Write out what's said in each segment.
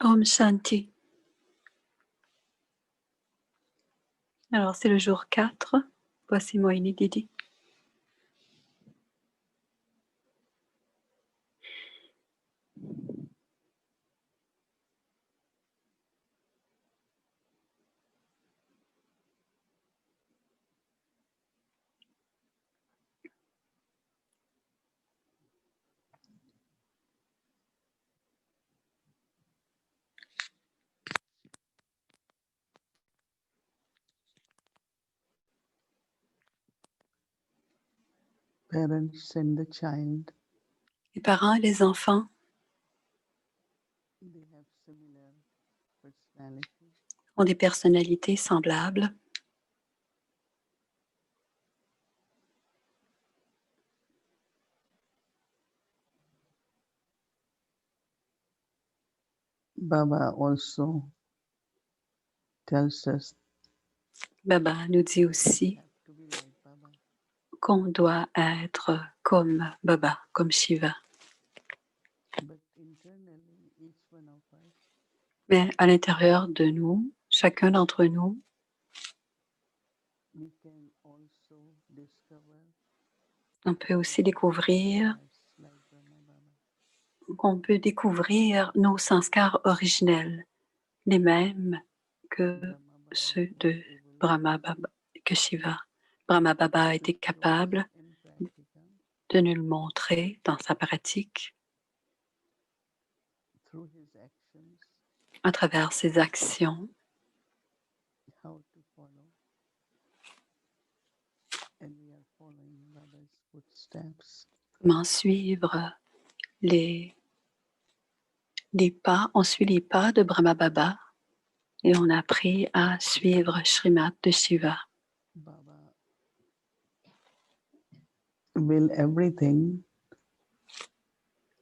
Om Shanti. Alors, c'est le jour 4. Voici Mohini Didi. Parents and the child, Les parents et les enfants they have similar personality. ont des personnalités semblables. Baba also tells us Baba nous dit aussi have to be like Baba. qu'on doit être comme Baba, comme Shiva. But internally, each one of us, Mais à l'intérieur de nous, chacun d'entre nous, we can also discover on peut aussi découvrir, like Brahma Baba. on peut découvrir nos sanskars originels, les mêmes que Brahma Baba ceux was de able Brahma Baba, que Shiva. Brahma Baba a to été show capable in practical de nous le montrer dans sa pratique through his actions à travers ses actions, how to follow, and we are following Baba's footsteps. comment suivre les pas. On suit les pas de Brahma Baba et on a appris à suivre Srimad de Shiva. Baba will everything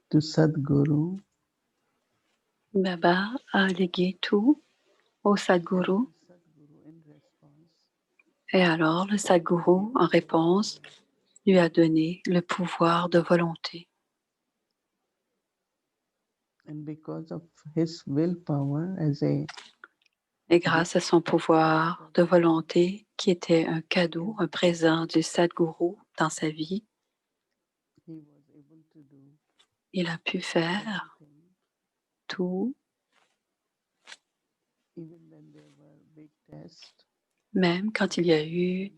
to Sadguru. Baba a légué tout au Sadguru Sadguru in response et alors le Sadguru, en réponse, lui a donné le pouvoir de volonté. and because of his willpower as a Et grâce à son pouvoir de volonté, qui était un cadeau, un présent du Sadguru dans sa vie, he was able to do il a pu faire everything, tout, even when there were big tests. même quand il y a eu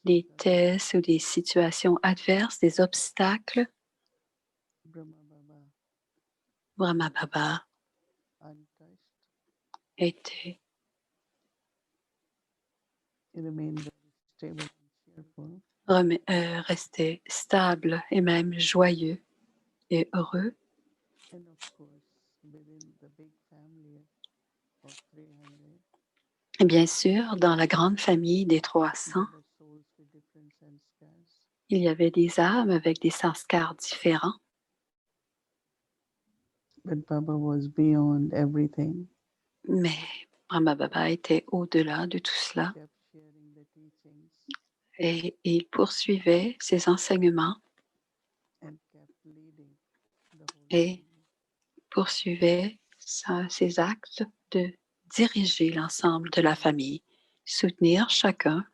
des tests ou des situations adverses, des obstacles. Brahma Baba Brahma Baba untouched, était he remained very stable and cheerful. resté stable et même joyeux et heureux. And of course, within the big family of 300, Et bien sûr, dans la grande famille des 300, there were souls with different sanskars. il y avait des âmes avec des sanskars différents. But Baba was beyond everything. Mais Brahma Baba était au-delà de tout cela Kept sharing the teachings et il poursuivait ses enseignements and kept leading the whole et family. poursuivait ses actes de diriger l'ensemble de la famille, soutenir chacun.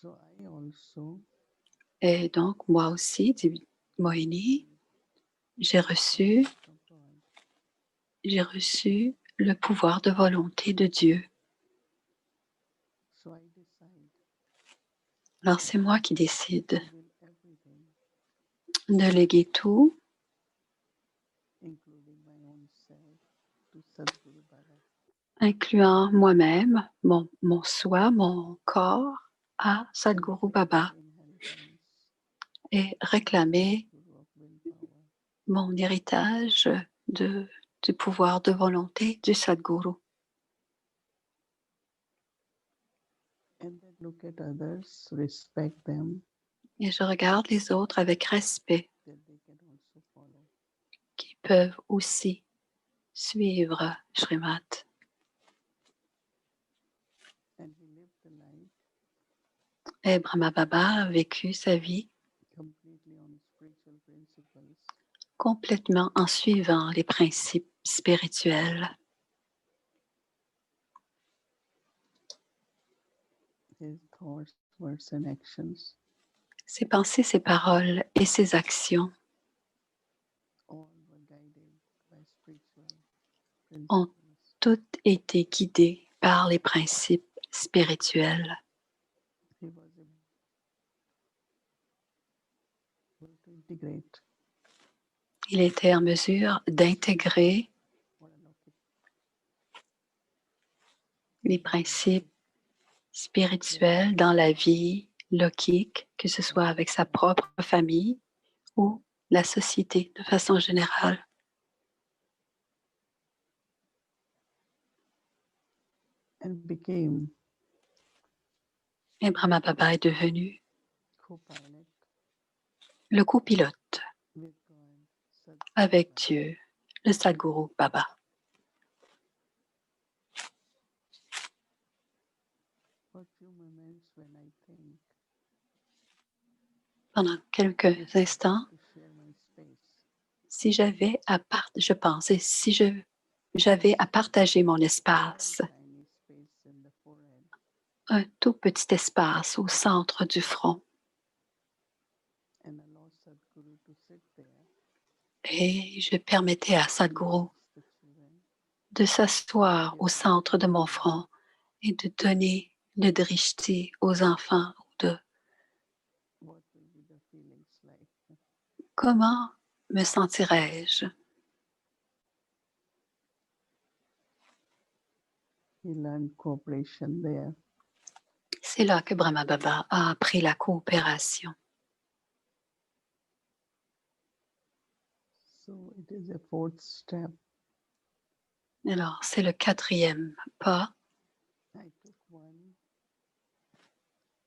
So I also Et donc, moi aussi, dit Mohini, j'ai reçu le pouvoir de volonté de Dieu. So I decide Alors, c'est moi qui décide to give everything, de léguer tout, including my own self, to Sadguru Baba. incluant moi-même, mon soi, mon corps, à Sadguru Baba et réclamer mon héritage du pouvoir de volonté du Sadguru. And then look at others, respect them, Et je regarde les autres avec respect, that they can also follow. qui peuvent aussi suivre Srimad. And he lived the life Et Brahma Baba a vécu sa vie completely on spiritual principles. complètement en suivant les principes spirituels. his thoughts, words, and actions Ses pensées, ses paroles et ses actions all were guided by spiritual ont principles. toutes été guidées par les principes spirituels. He was able to integrate Il était en mesure d'intégrer les principes spirituels dans la vie lokique, que ce soit avec sa propre famille ou la société de façon générale. and became Et Brahma Baba est devenu co-pilot le copilote with God, Sadguru avec Baba. Dieu, le Sadguru Baba. For few moments when I think Pendant quelques if I instants, had to share my space, si j'avais à je pensais, si j'avais à partager mon espace, very tiny space in the forehead, un tout petit espace au centre du front, and allow Sadguru to sit there, et je permettais à Sadhguru relax the children, de s'asseoir au centre de mon front et de donner le drishti aux enfants de what will be the feelings like? comment me sentirais-je? He learned cooperation there. C'est là que Brahma Baba a appris la coopération. So it is a fourth step. Alors, c'est le quatrième pas. I took one,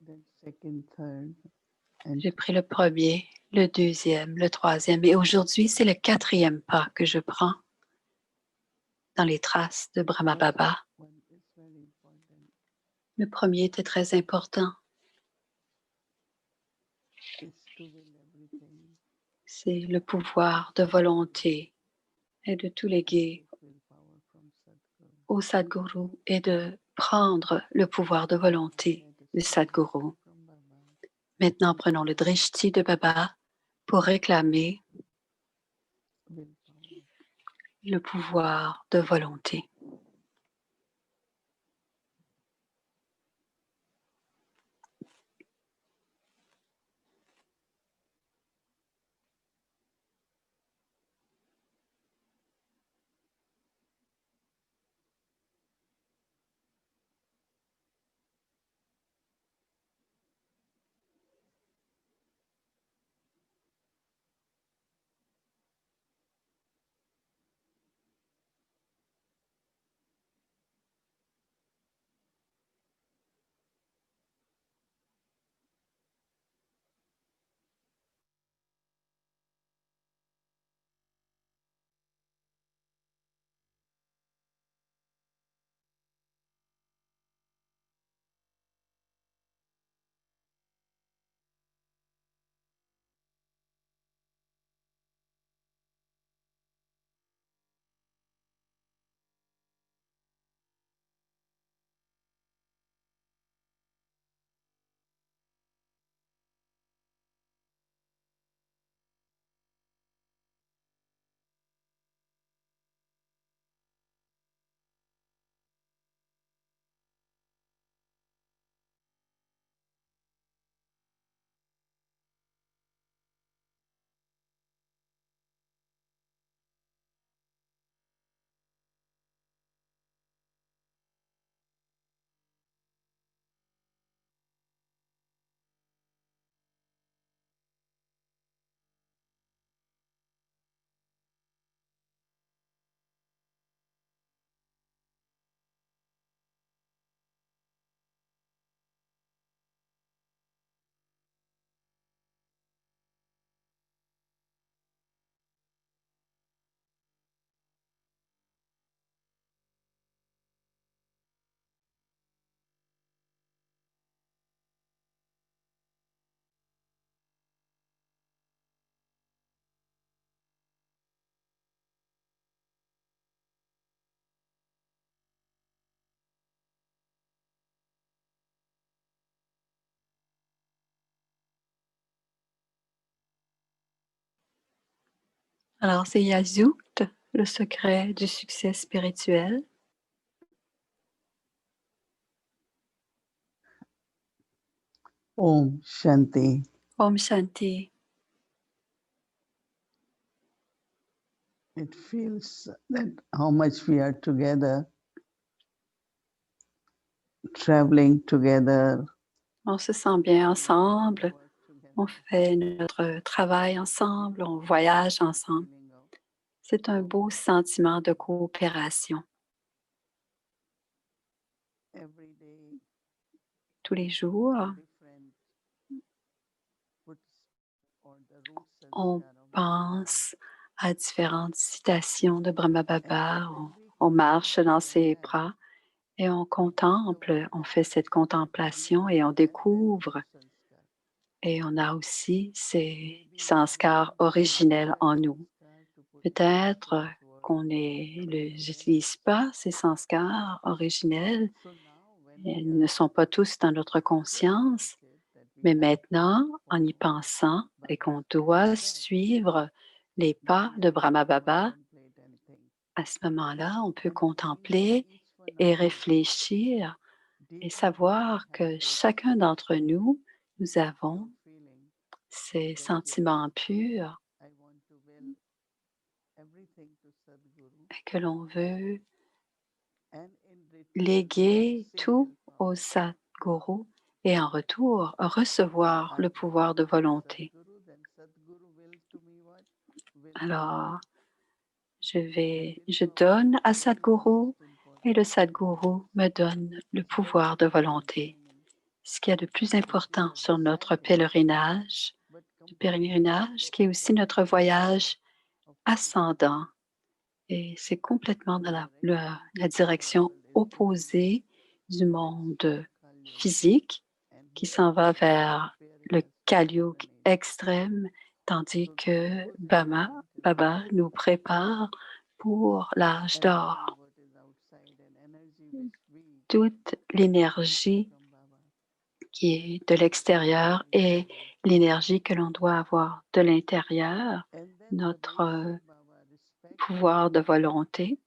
then second, third, and J'ai pris le premier, le deuxième, le troisième, et aujourd'hui, c'est le quatrième pas que je prends dans les traces de Brahma Baba. one is very important. Le premier était très important. Is to will everything. C'est le pouvoir de volonté et de tout léguer Take willpower from Sadguru. au Sadguru et de prendre le pouvoir de volonté du Sadguru. From Baba. Maintenant, prenons le drishti de Baba pour réclamer Willpower. le pouvoir de volonté. Alors, c'est Yazout, le secret du succès spirituel. Om Shanti. Om Shanti. It feels that how much we are together, traveling together. On se sent bien ensemble. work together. On fait notre travail ensemble. On voyage ensemble. Feeling of C'est un beau sentiment de coopération. every day, Tous les jours, different footsteps or the roots and on scar of pense à différentes citations de Brahma Baba. And On every marche dans ses contemplation bras et on contemple, on fait cette contemplation et on découvre. Et on a aussi ces sanskars originels en nous. Peut-être qu'on ne les utilise pas, ces sanskars originels. Ils ne sont pas tous dans notre conscience. Mais maintenant, en y pensant et qu'on doit suivre les pas de Brahma Baba, à ce moment-là, on peut contempler et réfléchir et savoir que chacun d'entre nous, nous avons ces sentiments purs et que l'on veut léguer tout au Sadguru et en retour recevoir le pouvoir de volonté. Alors, je donne à Sadguru et le Sadguru me donne le pouvoir de volonté. Ce qu'il y a de plus important sur notre pèlerinage, qui est aussi notre voyage ascendant. Et c'est complètement dans la direction opposée du monde physique qui s'en va vers le Kali-yuga extrême, tandis que Baba nous prépare pour l'âge d'or. Toute l'énergie qui est de l'extérieur et l'énergie que l'on doit avoir de l'intérieur, notre pouvoir de volonté,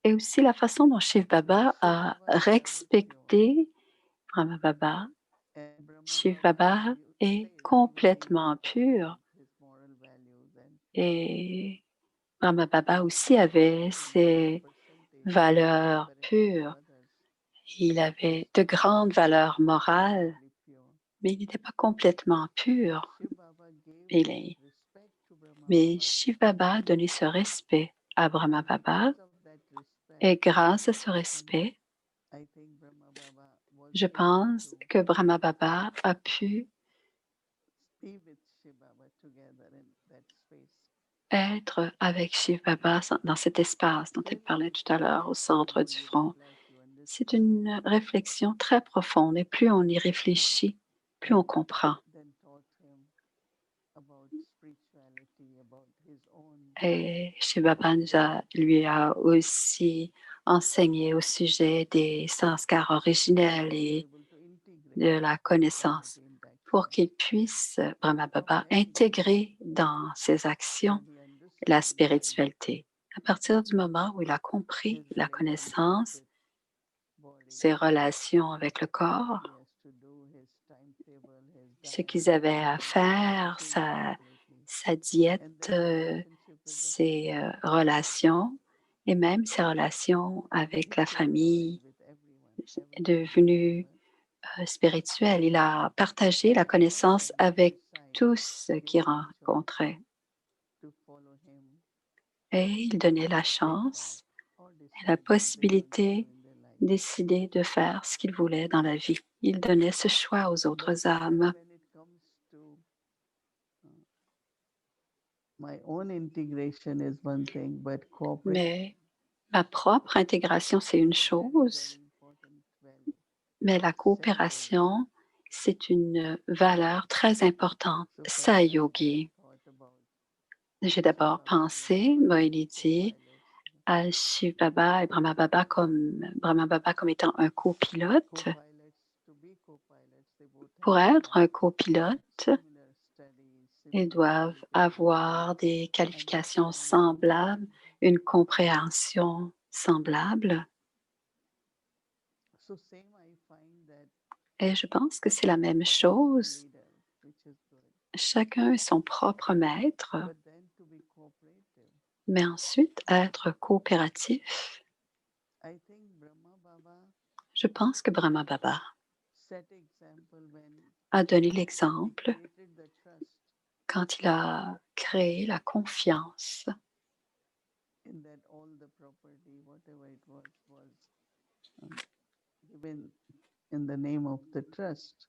et aussi la façon dont Shiv Baba a respecté Brahma Baba. Shiv Baba est complètement pur et Brahma Baba aussi avait ses valeurs pures. Il avait de grandes valeurs morales, mais il n'était pas complètement pur. Mais Shiv Baba a donné ce respect à Brahma Baba et grâce à ce respect, je pense que Brahma Baba a pu être avec Shiv Baba dans cet espace dont elle parlait tout à l'heure au centre du front. C'est une réflexion très profonde et plus on y réfléchit, plus on comprend. Et Shiv Baba lui a aussi enseigné au sujet des sanskars originels et de la connaissance pour qu'il puisse, Brahma Baba, intégrer dans ses actions la spiritualité. À partir du moment où il a compris la connaissance, ses relations avec le corps, ce qu'ils avaient à faire, sa diète, ses relations et même ses relations avec la famille est devenue spirituelle. Il a partagé la connaissance avec tous qu'il rencontrait. Et il donnait la chance et la possibilité de décider de faire ce qu'il voulait dans la vie. Il donnait ce choix aux autres âmes. Mais ma propre intégration, c'est une chose, mais la coopération, c'est une valeur très importante. Sayogi. J'ai d'abord pensé, Moïdi, à Shiv Baba et Brahma Baba comme étant un copilote. Pour être un copilote, Ils doivent avoir des qualifications semblables, une compréhension semblable. So same I find that Et je pense que c'est la même each one is a chose. leader, which is good. Chacun est son propre maître, But then to be cooperative, mais ensuite être coopératif. I think Brahma Baba Je pense que Brahma Baba set example when a donné he l'exemple created the trust quand il a créé la confiance in that all the property, whatever it was um, given in the name of the trust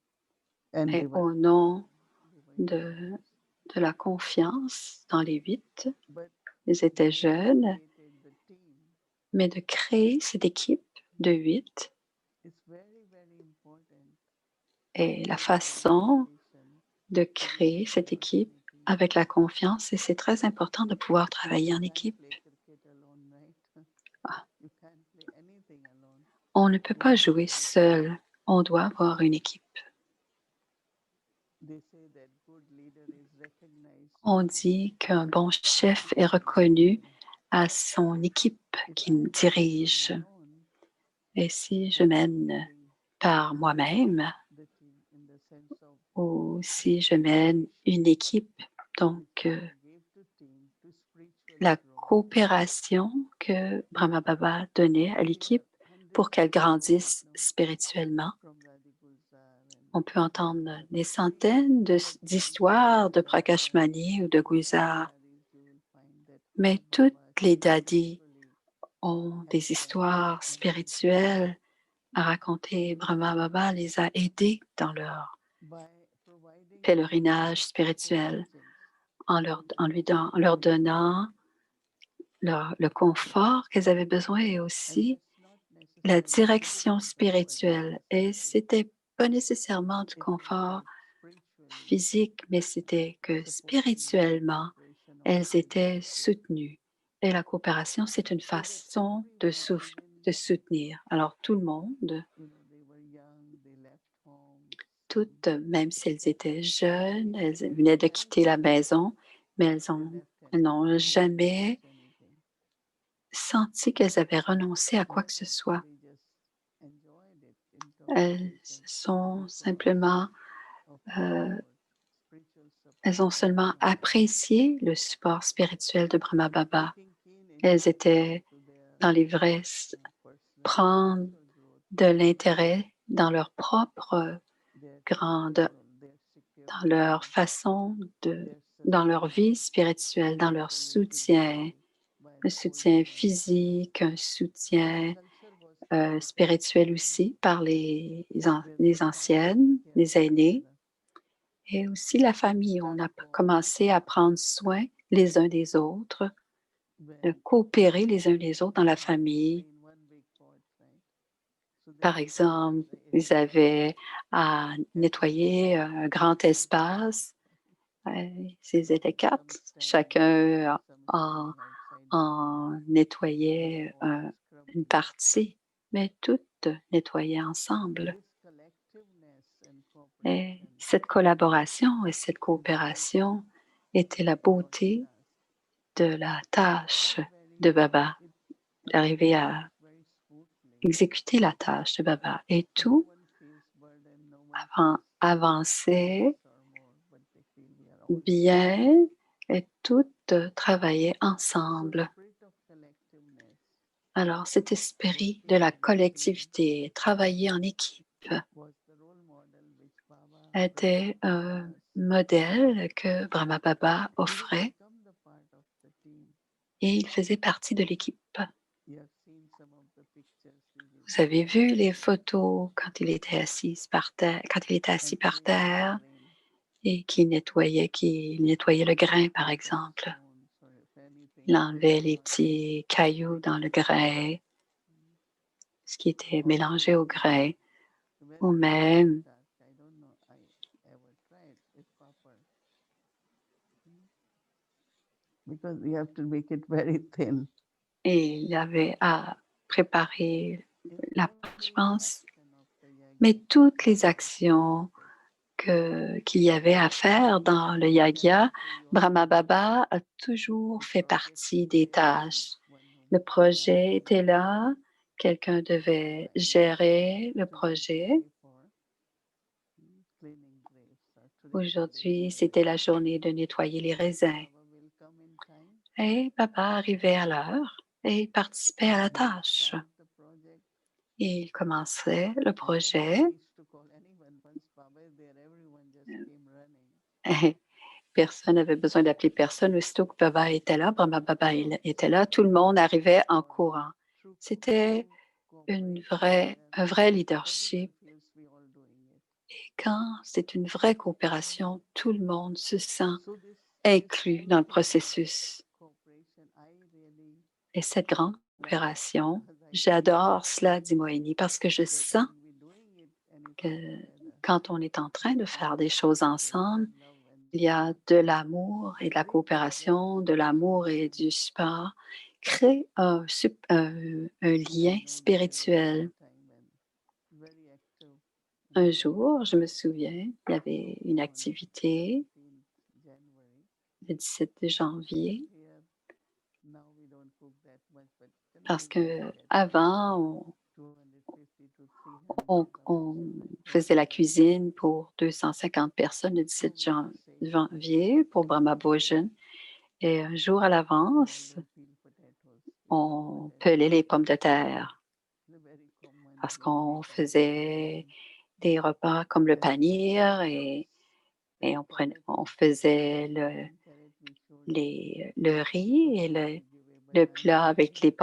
and et au divided nom divided de, amongst. de la confiance dans les 8. But Ils étaient when he jeunes, created the team, mais de créer cette équipe de 8 it's very, very important et la with façon communication de to be créer cette working as équipe a team. avec la confiance et c'est très important de pouvoir travailler You en can't équipe. play cricket alone, right? Ah, You can't play anything alone. on ne peut You pas have to jouer have a team. seul, on doit avoir une équipe. They say that good leader is recognized On by dit qu'un bon chef est people reconnu around him. à son équipe If qu'il I'm working on dirige. my own, Et si je then mène definitely par I will lead moi-même the team in the sense of ou si je mène cooperation, une équipe, donc which Baba gave to team to spiritually la grow. coopération que Brahma Baba donnait à We have l'équipe pour hundreds qu'elle of stories, grandisse no, spirituellement. from Radhigulzar and On peut entendre des very centaines touching d'histoires de stories Prakash and Mani ou de all the Gulzar, daddies you will find that how mais toutes Baba les dadis spiritually ont des helped them histoires in their journey. spirituelles à raconter. Brahma Baba les a aidés dans leur By providing them pèlerinage spirituel intelligence en leur donnant le confort qu'elles avaient besoin et and aussi that's not la necessarily direction physical comfort I spirituelle. can say Et to you. c'était pas nécessairement du It was confort like spiritually physique, mais c'était que supporting them, spirituellement, cooperation elles also is étaient very good. soutenues. Et la coopération, c'est une So that façon everyone, de even soutenir. Alors tout le monde, they were young, they left home, some toutes, même si elles étaient jeunes, elles they venaient de drank quitter la nothing, maison, mais they left elles anything, n'ont they didn't jamais lose anything. senti qu'elles avaient renoncé à quoi They que ce soit. actually just enjoyed it, Elles intoxication sont because simplement, of euh, support, spiritual elles support ont from seulement Brahma Baba. apprécié le support spirituel de Brahma Baba. Taking keen Elles interest étaient into their dans l'ivresse, personal prendre spiritual growth, de l'intérêt dans leur propre their grande, survival, their dans leur security, façon de, their dans leur vie sustenance, spirituelle, dans leur physically, soutien, by un upholding soutien Brahma Baba. physique, un The soutien culture was created spirituel aussi par where the les family anciennes, took care of les each aînés, other. et aussi la famille. On a Trust formed commencé à prendre soin les uns des autres, de when coopérer les uns les autres dans la famille. in one big pot, right? So there Par was no exemple, ils area avaient à and they nettoyer shared un grand everything. espace. S'ils étaient Some 4, standing, chacun some en, standing outside the door, en and nettoyait all une scrubbing each other. partie, mais toutes nettoyaient ensemble. This collectiveness and Et cooperation cette collaboration et cette is the beauty coopération était la of Baba's beauté task. de la It's tâche very, de very, Baba, it d'arriver everything à goes very smoothly. exécuter la tâche de Baba. Et No tout one feels burden, no one feels avançait less or more, but they feel we are all together. bien et toutes travaillaient So ensemble. spirit of collectiveness Alors, cet esprit de la working as a team collectivité, travailler en équipe, was the role model which Baba était presented to un us. modèle que Brahma Baba And we offrait become the part of the team. et il faisait partie de l'équipe. You have seen some of the pictures we will Vous avez share vu les later photos quand il était assis par terre, and par cleaning the terre grain. et qui nettoyait le grain, par Pick up exemple. stones or if Il anything which enlevait is les not petits cailloux dans le grain, ce qui était or mélangé au making grain, ou very difficult même, task. I don't know. I ever tried with copper because we have to make it very thin. et il avait à préparer In la pâte, je every pense. action of the Mais yajna, toutes les Baba was actions connected. qu'il y avait à faire dans le yagya, Brahma Baba a toujours fait partie des tâches. Le projet était là, quelqu'un devait gérer le projet. Aujourd'hui, c'était la journée de nettoyer les raisins. Et Baba arrivait à l'heure et participait à la tâche. Il commençait le projet. Personne n'avait besoin d'appeler personne. Aussitôt que Baba était là, Brahma Baba était là, tout le monde arrivait en courant. C'était un vrai leadership. Et quand c'est une vraie coopération, tout le monde se sent inclus dans le processus. Et cette grande coopération, j'adore cela, dit Moini, parce que je sens que quand on est en train de faire des choses ensemble, il y a de l'amour et de la coopération, de l'amour et du support, crée un lien spirituel. Un jour, je me souviens, il y avait une activité le 17 janvier, parce qu'avant, on faisait la cuisine pour 250 personnes le 17 janvier pour Brahma Bhojan. Et un jour à l'avance, on pelait les pommes de terre parce qu'on faisait des repas comme le panir et on faisait le riz et le plat avec les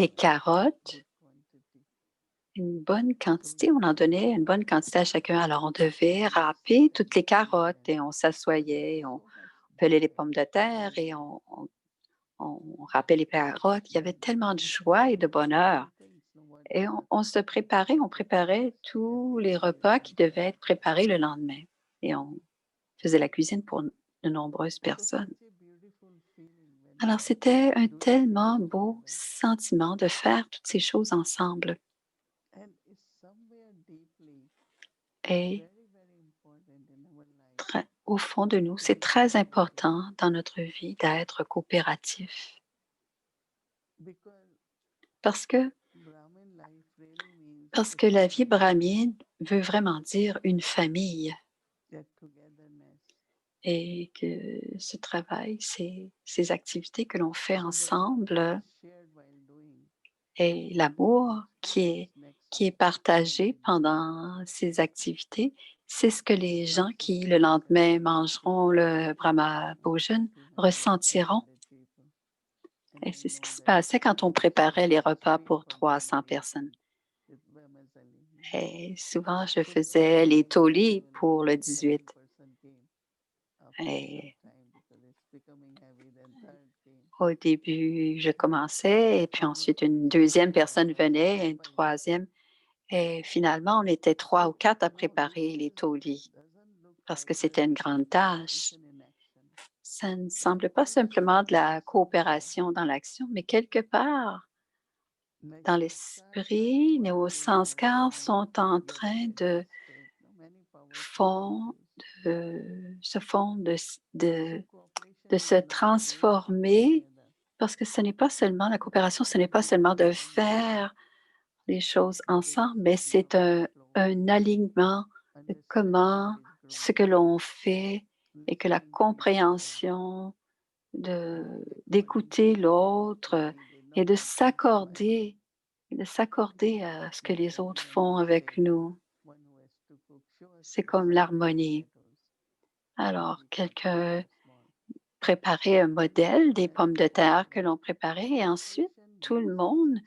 carottes. Une bonne quantité, on en donnait une bonne quantité à chacun. Alors, on devait râper toutes les carottes et on s'assoyait, on pelait les pommes de terre et on râpait les carottes. Il y avait tellement de joie et de bonheur. Et on préparait tous les repas qui devaient être préparés le lendemain. Et on faisait la cuisine pour de nombreuses personnes. Alors, c'était un tellement beau sentiment de faire toutes ces choses ensemble. Et au fond de nous, c'est très important dans notre vie d'être coopératif parce que, la vie brahmine veut vraiment dire une famille et que ce travail, ces activités que l'on fait ensemble et l'amour qui est partagé pendant ces activités, c'est ce que les gens qui, le lendemain, mangeront le Brahma Bhojan ressentiront. Et c'est ce qui se passait quand on préparait les repas pour 300 personnes. Et souvent, je faisais les tolis pour le 18. Et au début, je commençais et puis ensuite une deuxième personne venait, une troisième. Et finalement, on était 3 ou 4 à préparer les tolis parce que c'était une grande tâche. Ça ne semble pas simplement de la coopération dans l'action, mais quelque part, dans l'esprit, nos sanskars sont en train de fond, se font de se transformer parce que ce n'est pas seulement la coopération, ce n'est pas seulement de faire les choses ensemble, mais c'est un alignement de comment ce que l'on fait et que la compréhension d'écouter l'autre et de s'accorder à ce que les autres font avec nous. C'est comme l'harmonie. Alors, quelqu'un préparait un modèle des pommes de terre que l'on préparait et ensuite, tout le monde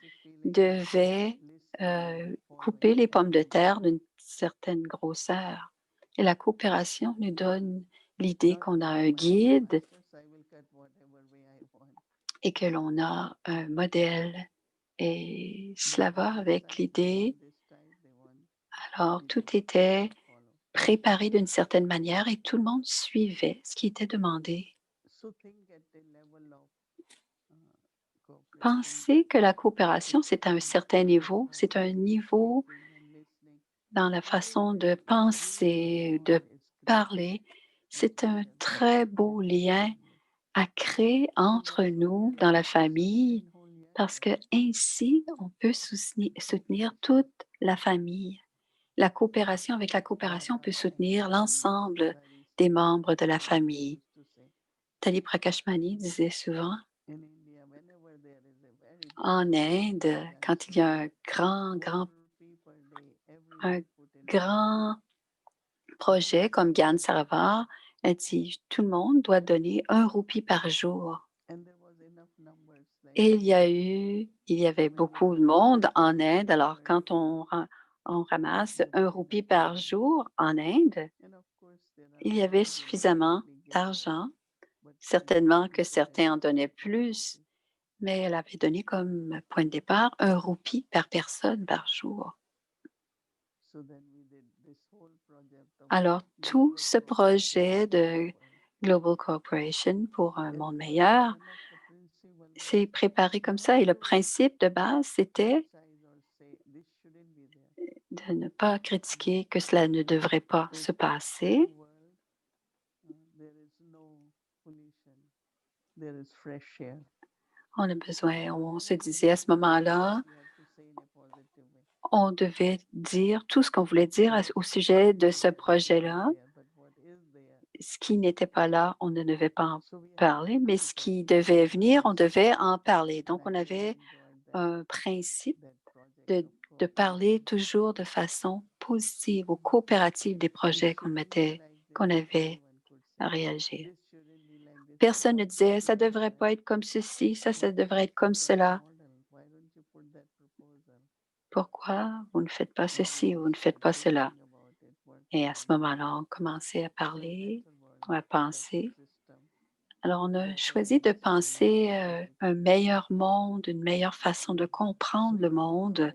devait couper les pommes de terre d'une certaine grosseur. Et la coopération nous donne l'idée qu'on a un guide et que l'on a un modèle. Et cela va avec l'idée. Alors, tout était préparé d'une certaine manière et tout le monde suivait ce qui était demandé. Pensez que la coopération, c'est à un certain niveau, c'est un niveau dans la façon de penser, de parler. C'est un très beau lien à créer entre nous dans la famille parce que ainsi on peut soutenir toute la famille. La coopération, avec la coopération, on peut soutenir l'ensemble des membres de la famille. Tali Prakashmani disait souvent, en Inde, quand il y a un grand projet comme Gyan Sarovar, elle dit tout le monde doit donner 1 roupie par jour. Et il y avait beaucoup de monde en Inde. Alors, quand on ramasse 1 roupie par jour en Inde, il y avait suffisamment d'argent. Certainement que certains en donnaient plus, mais elle avait donné comme point de départ 1 roupie par personne par jour. Alors, tout ce projet de Global Cooperation pour un monde meilleur s'est préparé comme ça. Et le principe de base, c'était de ne pas critiquer que cela ne devrait pas se passer. On a besoin, on se disait à ce moment-là, on devait dire tout ce qu'on voulait dire au sujet de ce projet-là. Ce qui n'était pas là, on ne devait pas en parler, mais ce qui devait venir, on devait en parler. Donc, on avait un principe de parler toujours de façon positive ou coopérative des projets qu'on avait à réagir. Personne ne disait, ça ne devrait pas être comme ceci, ça devrait être comme cela. Pourquoi vous ne faites pas ceci ou vous ne faites pas cela? Et à ce moment-là, on commençait à parler, à penser. Alors, on a choisi de penser un meilleur monde, une meilleure façon de comprendre le monde.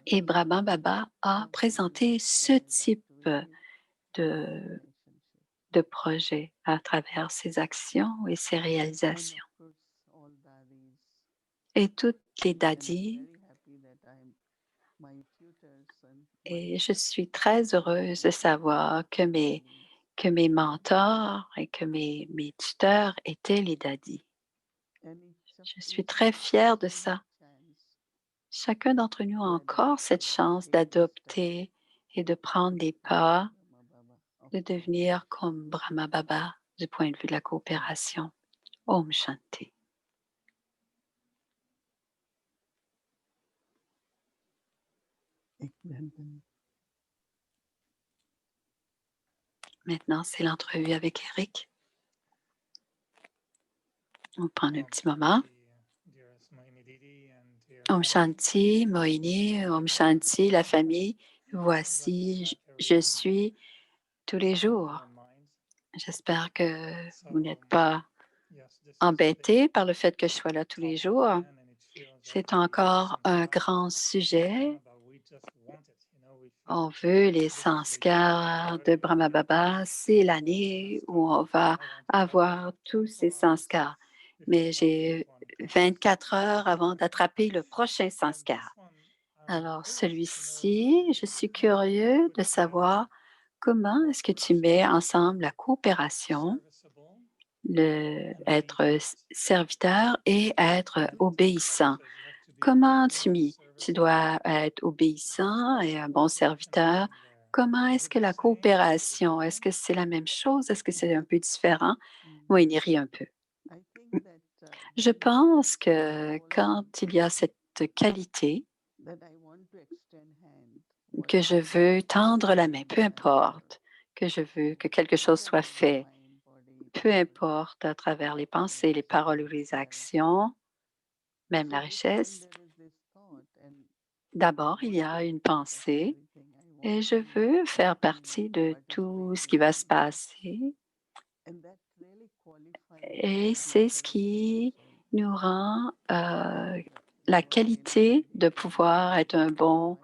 Et Brahma Baba a présenté ce type de, de projet à travers ses actions et ses réalisations. Et toutes les dadis, et je suis très heureuse de savoir que mes mentors et que mes tuteurs étaient les dadis. Je suis très fière de ça. Chacun d'entre nous a encore cette chance d'adopter et de prendre des pas, de devenir comme Brahma Baba du point de vue de la coopération. Om Shanti. Maintenant, c'est l'entrevue avec Eric. On va prendre un petit moment. Om Shanti, Mohini, Om Shanti, la famille. Voici, je suis tous les jours. J'espère que vous n'êtes pas embêtés par le fait que je sois là tous les jours. C'est encore un grand sujet. On veut les sanskars de Brahma Baba. C'est l'année où on va avoir tous ces sanskars. Mais j'ai 24 heures avant d'attraper le prochain sanskar. Alors, celui-ci, je suis curieux de savoir comment est-ce que tu mets ensemble la coopération, être serviteur et être obéissant. Comment tu dois être obéissant et un bon serviteur? Comment est-ce que la coopération, est-ce que c'est la même chose? Est-ce que c'est un peu différent? Oui, il rit un peu. Je pense que quand il y a cette qualité, que je veux tendre la main, peu importe, que je veux que quelque chose soit fait, peu importe à travers les pensées, les paroles ou les actions, même la richesse. D'abord, il y a une pensée et je veux faire partie de tout ce qui va se passer. Et c'est ce qui nous rend la qualité de pouvoir être un bon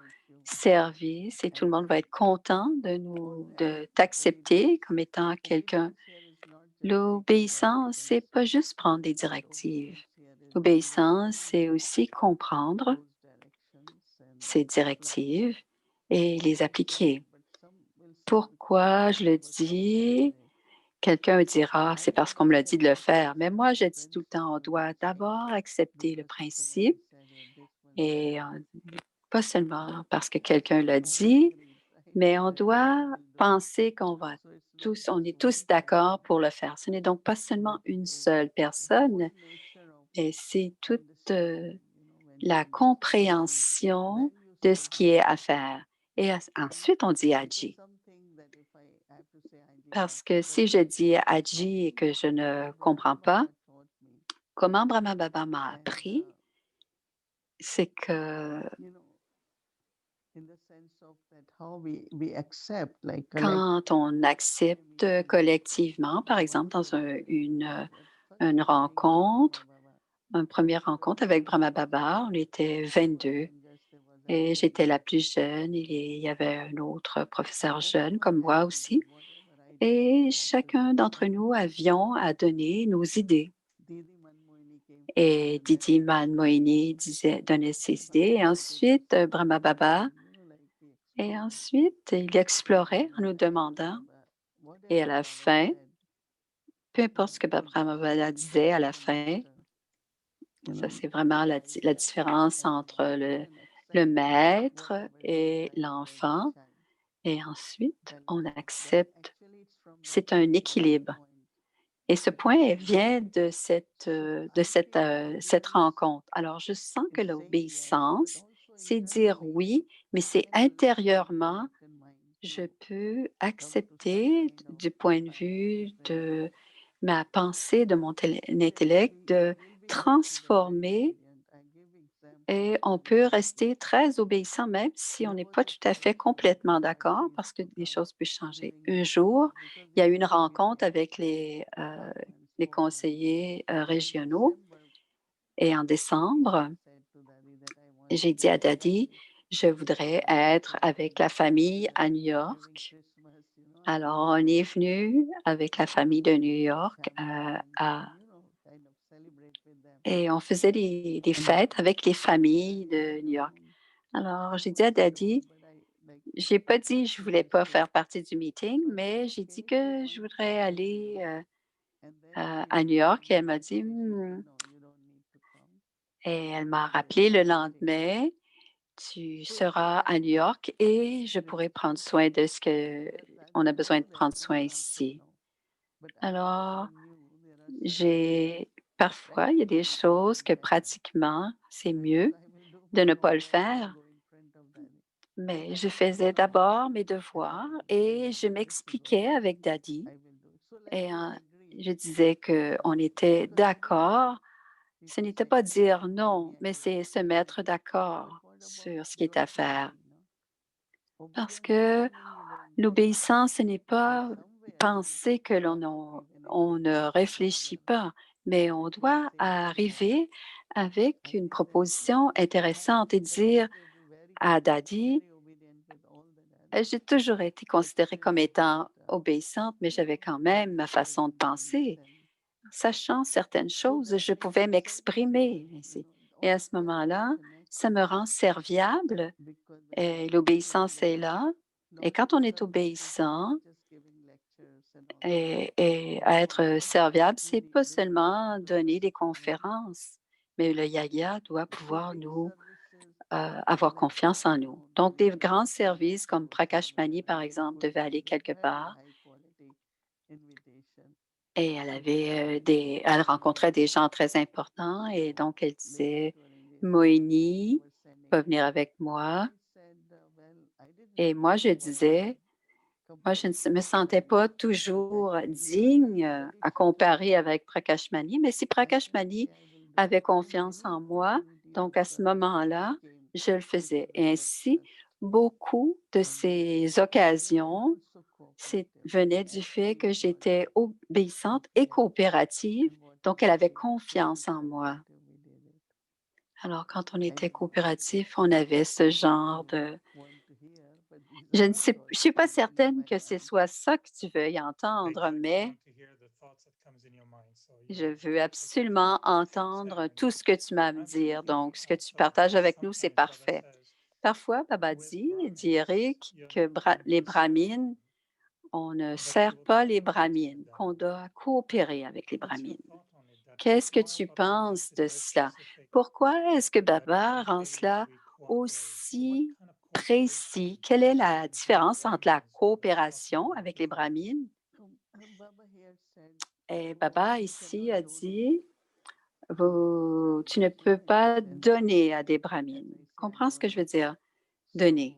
service et tout le monde va être content de t'accepter comme étant quelqu'un. L'obéissance, c'est pas juste prendre des directives. L'obéissance, c'est aussi comprendre ces directives et les appliquer. but some will still Pourquoi je le remember some dis? say, Quelqu'un dira, c'est parce qu'on me l'a dit de le faire. Mais moi, je dis very tout le temps, on simple doit d'abord accepter le because somebody principe said it, this one et pas seulement parce que we quelqu'un l'a all dit, agreed, right? mais on That we doit will do it. penser qu'on va So it's not tous, on just est one tous d'accord person, pour le faire. Ce n'est donc pas seulement but une it's seule the whole personne, nature of mais c'est toute understanding, when la you say compréhension then you de say ce qui est à Haji, faire. Et right? ensuite, on dit Because Haji. something that if I have to say Haji Parce que Baba si je dis Haji et que je ne how comprends Brahma pas, Baba taught me, comment Brahma Baba m'a and appris, c'est que you know, in the sense of that how we accept like quand on accepte meeting, collectivement, par exemple, one dans day we first une meeting with Brahma rencontre, Baba, une première rencontre avec Brahma Baba, on était 22 youngest, there was et another j'étais la youngest, plus jeune. Il y avait un autre professeur then jeune our comme moi attitude, aussi. whatever I Et had to chacun say, d'entre nous avions à donner nos idées. Didi Manmohini came first, Et and then Didi Manmohini donnait ses idées. Et ensuite, Brahma Baba. Et ensuite, il explorait en nous demandant. Et à whatever la Baba fin, said, peu importe ce que we Brahma just Baba disait à la become fin, master, ça c'est vraiment la différence and entre even le accept maître whatever is et designed by the l'enfant. child. Et ensuite, Then, on then accepte. actually it's from C'est un that équilibre. point. Et ce point vient So I feel cette obedience rencontre. Alors, je sens is que saying yes, but l'obéissance, also c'est dire internally oui, mais I c'est can understand with intérieurement, enlightened mind je to peux come to some accepter kind of du point de final vue de resolution. ma pensée, de mon intellect, Theoretically, de we'll be nothing but very transformer obedient. I give et examples on very peut simply. rester très obéissant même si on There n'est was pas a tout à fait person complètement who d'accord agreed parce que to les come choses peuvent changer. during Un the jour, because il y we a eu une used to meet rencontre all avec come and les so on. conseillers So in régionaux December, et en décembre, I said to Daddy that I want to j'ai be dit à with Daddy, family. je voudrais So we être came to avec la famille à New during York. Christmas, I Alors, used on to est venu avec la famille de New York champagne and kind of celebrate with them. et on faisait des And fêtes avec les Daddy familles said, de New York. I Alors, j'ai dit à want to Daddy, join, but I like j'ai pas dit je voulais pas understood. faire partie du meeting, So I said, mais j'ai dit okay, que je fine. voudrais aller And then she à New York et elle remembered m'a that dit, day. She said, no, you don't need to come. Et elle m'a And rappelé le I did. lendemain, tu So seras à New York et je pourrai prendre soin de ce que on Daddy a besoin knew de that prendre soin no, I'm saying ici. no. But I also Alors, knew there are certain things j'ai parfois, il y a des practically it choses won't que happen. pratiquement, c'est I said, mieux I will do de my ne pas le homework and faire, go in front of Daddy. mais And je he faisais agreed. d'abord mes And devoirs then he et je said, if you don't m'expliquais want, avec Daddy I will do it. So like et we agreed. je disais qu'on était Because everybody, d'accord. Ce people n'était say, pas okay, dire give me non, mais idea, c'est what se you want mettre to do. But d'accord what about sur ce qui est your à faire. thinking? No? Parce Obedience que doesn't mean you don't think. l'obéissance, ce n'est In pas some way, I think penser que even in on the ne Christian as réfléchit well, pas, mais on like you are doit saying very well. arriver avec I une feel that proposition I have intéressante et been dire considered to be à Daddy, very obedient with all the daddies, j'ai toujours été considérée comme except that étant obéissante, mais j'avais quand même ma façon de certain things. penser. Sachant certaines So choses, that je is pouvais serviceable, m'exprimer ainsi. Et à ce Also, I want moment-là, to connect ça me rend serviable because when you et are l'obéissance est obedient, là. Et not quand on est service is not obéissant just giving lectures and all that. et à Because être yogis serviable, c'est truly pas they know seulement how to donner des respond. conférences, mais le yaya doit So pouvoir big nous services avoir like confiance en nous. Donc, des grands services comme Prakashmani, par very exemple, good devaient aller quelque very part high quality invitation. et elle So avait elle rencontrait des gens très importants et donc elle they went disait, to arrange it. They Moini were sending va me. venir avec I moi. said, well, I didn't Et moi, je disais, moi, je ne me compare sentais pas with Prakash toujours Mani, digne but if à she trusts comparer me, avec Prakashmani, mais si I said, Prakashmani okay, I will do. avait So confiance many en moi, opportunities donc of à ce service moment-là, came je le faisais. because of Et that ainsi, trust. beaucoup de And ces I am occasions also cooperative. venaient du fait Actually, que it's not j'étais obéissante et yeah. coopérative, And donc whatever elle avait we felt confiance en moi. cooperative, we did it. Alors, quand on I était don't know. coopératif, on avait ce What genre you de... want to hear, but these are the Je thoughts suis pas coming into certaine my que ce mind. soit ça que tu veuilles They entendre, definitely mais want to hear the thoughts that comes in your mind. So je you're veux perfect absolument fit entendre setting. tout ce que tu m'as à me dire. Absolutely Donc, ce que tu also partages avec nous, c'est sometimes Baba parfait. says Parfois, Baba with dit Brahmins, Eric, you're que not going les to serve brahmines, on ne but you sert will pas les cooperate brahmines, with them. qu'on doit coopérer avec les What's your brahmines. thought on it? That Qu'est-ce que why tu Baba makes penses it de very cela? specific Pourquoi est-ce que that Baba rend essentially cela we cooperate? What aussi kind of précis? cooperation Quelle est between la the différence entre la Brahmins Baba is talking coopération about? avec les brahmines? Baba here said, Et you Baba you ici cannot a donate dit, tu ne Brahmins, peux in pas the sense, donner à des as brahmines. I say, I Comprends ce que je veux donate. dire? Donner.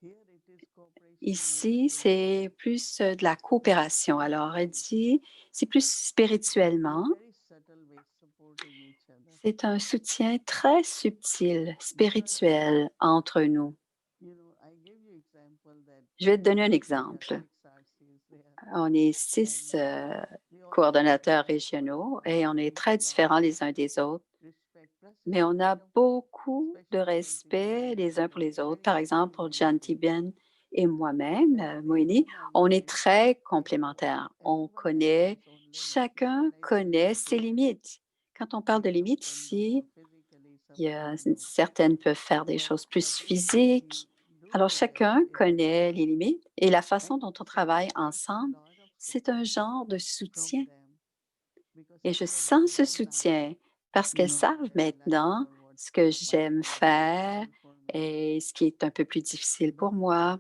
So here it is cooperation Ici, more c'est plus de la coopération. Alors, elle dit, c'est plus spirituellement. in very subtle ways supporting each other. C'est un soutien très subtil, spirituel entre nous. You know, I gave you example that Je vais te donner un we are exemple. 6 RCs there. On est 6 We all coordonnateurs have régionaux et on est très différents les uns des autres, respect. Plus mais on a kind of beaucoup de especially respect les uns pour les autres. very Par exemple, pour complementary. Jantiben et moi-même, And they Moini, don't on est understand. très complémentaires. On Everyone has connaît, its own limits. chacun When I say connaît limits, ses limites. Quand on parle de some limites can do ici, more physically, some il y a, can do. certaines peuvent faire des choses plus physiques. Alors, chacun connaît les limites et la façon dont on travaille ensemble, c'est un genre de soutien. Et je sens ce soutien parce qu'elles savent maintenant ce que j'aime faire et ce qui est un peu plus difficile pour moi.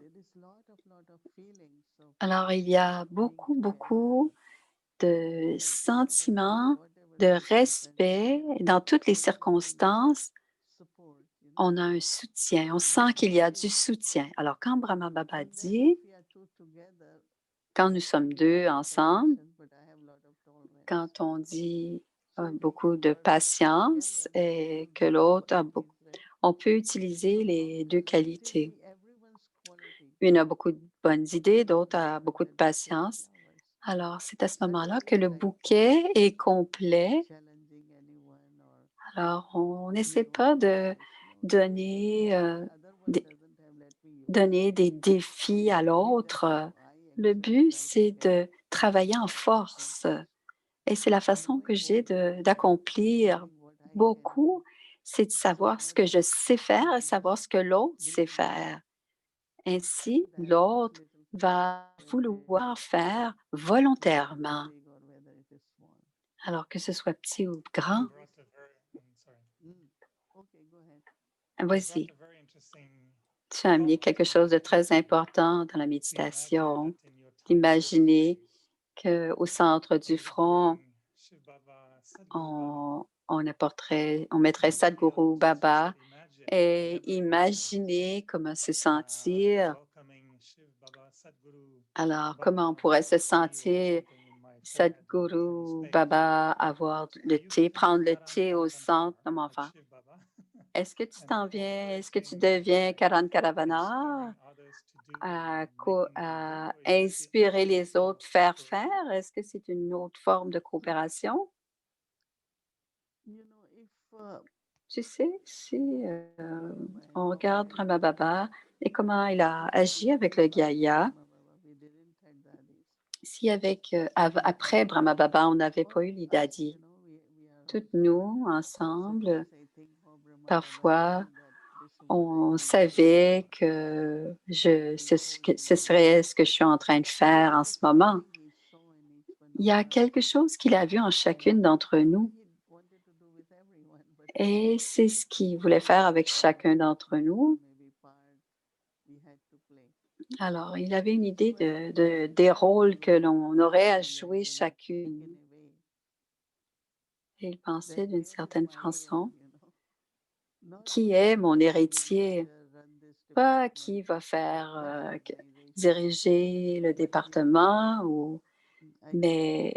Alors, il y a beaucoup, beaucoup de sentiments de respect dans toutes les circonstances. On a un soutien, on sent qu'il y a du soutien. Alors, quand Brahma Baba dit, quand nous sommes deux ensemble, quand on dit beaucoup de patience et que l'autre a beaucoup, on peut utiliser les deux qualités. Une a beaucoup de bonnes idées, l'autre a beaucoup de patience. Alors, c'est à ce moment-là que le bouquet est complet. Alors, on n'essaie pas de donner, donner des défis à l'autre. Le but, c'est de travailler en force. Et c'est la façon que j'ai d'accomplir beaucoup, c'est de savoir ce que je sais faire et savoir ce que l'autre sait faire. Ainsi, l'autre va vouloir faire volontairement, alors que ce soit petit ou grand. Vas-y, tu as amené quelque chose de très important dans la méditation, d'imaginer qu'au centre du front, on mettrait Sadhguru Baba et imaginer comment se sentir. Alors, comment on pourrait se sentir, Sadhguru Baba, avoir le thé, prendre le thé au centre de mon enfant? Est-ce que tu t'en viens, est-ce que tu deviens Karan Karavana à inspirer les autres, faire faire? Est-ce que c'est une autre forme de coopération? Tu sais, si on regarde Brahma Baba et comment il a agi avec le Gaya, si après Brahma Baba, on n'avait pas eu l'Idadi, toutes nous, ensemble, parfois, on savait que ce serait ce que je suis en train de faire en ce moment. Il y a quelque chose qu'il a vu en chacune d'entre nous. Et c'est ce qu'il voulait faire avec chacun d'entre nous. Alors, il avait une idée des rôles que l'on aurait à jouer chacune. Et il pensait d'une certaine façon, qui est mon héritier? Pas qui va faire diriger le département, mais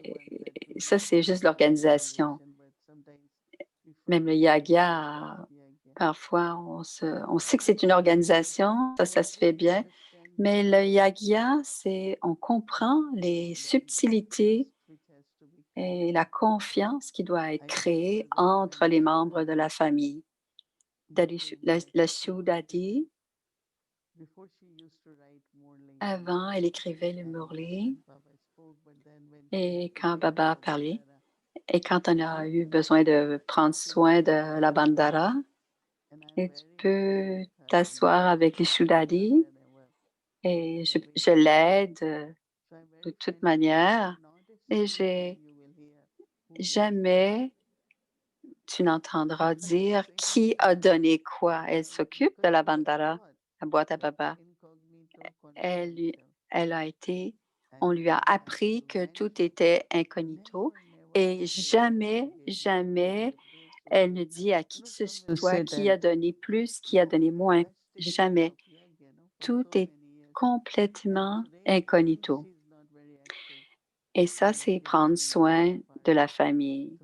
ça, c'est juste l'organisation. Même le Yagya, parfois, on sait que c'est une organisation, ça se fait bien, mais le Yagya, on comprend les subtilités et la confiance qui doit être créée entre les membres de la famille. La Shuddhadi, avant, elle écrivait le Murli, et quand Baba a parlé, et quand on a eu besoin de prendre soin de la Bandhara, et tu peux t'asseoir avec les Shuddhadi et je l'aide de toute manière. Et jamais tu n'entendras dire qui a donné quoi. Elle s'occupe de la bandara, la boîte à baba. Elle, elle a été, on lui a appris que tout était incognito et jamais, jamais elle ne dit à qui que ce soit qui a donné plus, qui a donné moins. Jamais. Tout est complètement incognito. Et ça, c'est prendre soin de la famille.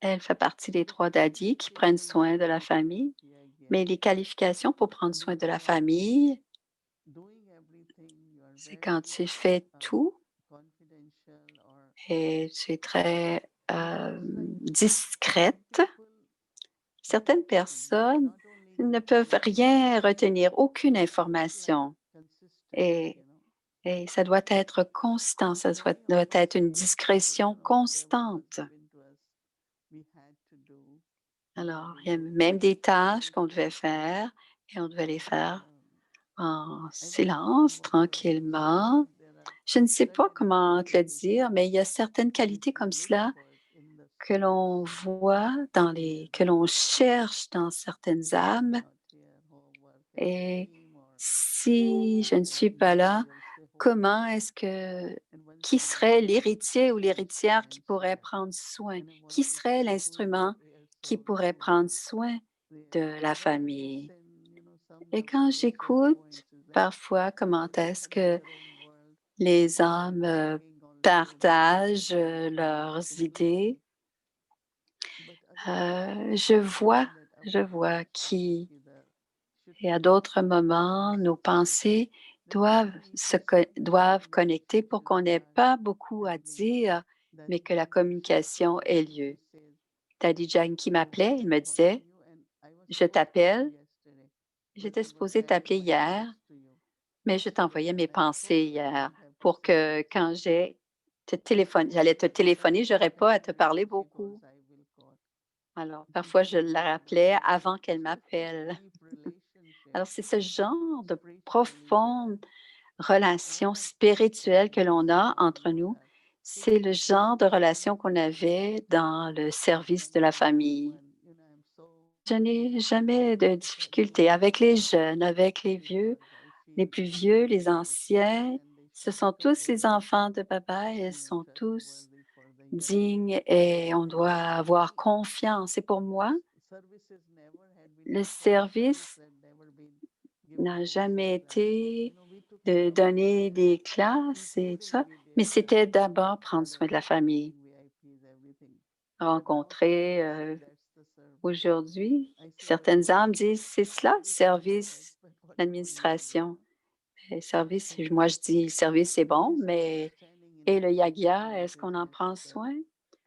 Elle fait partie des 3 daddies qui prennent soin de la famille, mais les qualifications pour prendre soin de la famille, c'est quand tu fais tout et tu es très discrète. Certaines personnes ne peuvent rien retenir, aucune information. Et ça doit être constant, ça doit être une discrétion constante. Alors, il y a même des tâches qu'on devait faire et on devait les faire en silence, tranquillement. Je ne sais pas comment te le dire, mais il y a certaines qualités comme cela que l'on voit que l'on cherche dans certaines âmes. Et si je ne suis pas là, qui serait l'héritier ou l'héritière qui pourrait prendre soin? Qui serait l'instrument qui pourrait prendre soin de la famille? Et quand j'écoute parfois comment est-ce que les âmes partagent leurs idées, je vois qui, et à d'autres moments, nos pensées doivent connecter pour qu'on n'ait pas beaucoup à dire, mais que la communication ait lieu. Daddy Janki m'appelait, il me disait, je t'appelle, j'étais supposée t'appeler hier, mais je t'envoyais mes pensées hier pour que quand j'allais te téléphoner, je n'aurais pas à te parler beaucoup. Alors, parfois, je la rappelais avant qu'elle m'appelle. Alors, c'est ce genre de profonde relation spirituelle que l'on a entre nous. C'est le genre de relation qu'on avait dans le service de la famille. Je n'ai jamais de difficulté avec les jeunes, avec les vieux, les plus vieux, les anciens. Ce sont tous les enfants de Baba et ils sont tous dignes et on doit avoir confiance. Et pour moi, le service n'a jamais été de donner des classes et tout ça, mais c'était d'abord prendre soin de la famille. Rencontrer aujourd'hui, certaines âmes disent c'est cela, service, l'administration. Service, moi je dis le service c'est bon, mais et le yagya, est-ce qu'on en prend soin?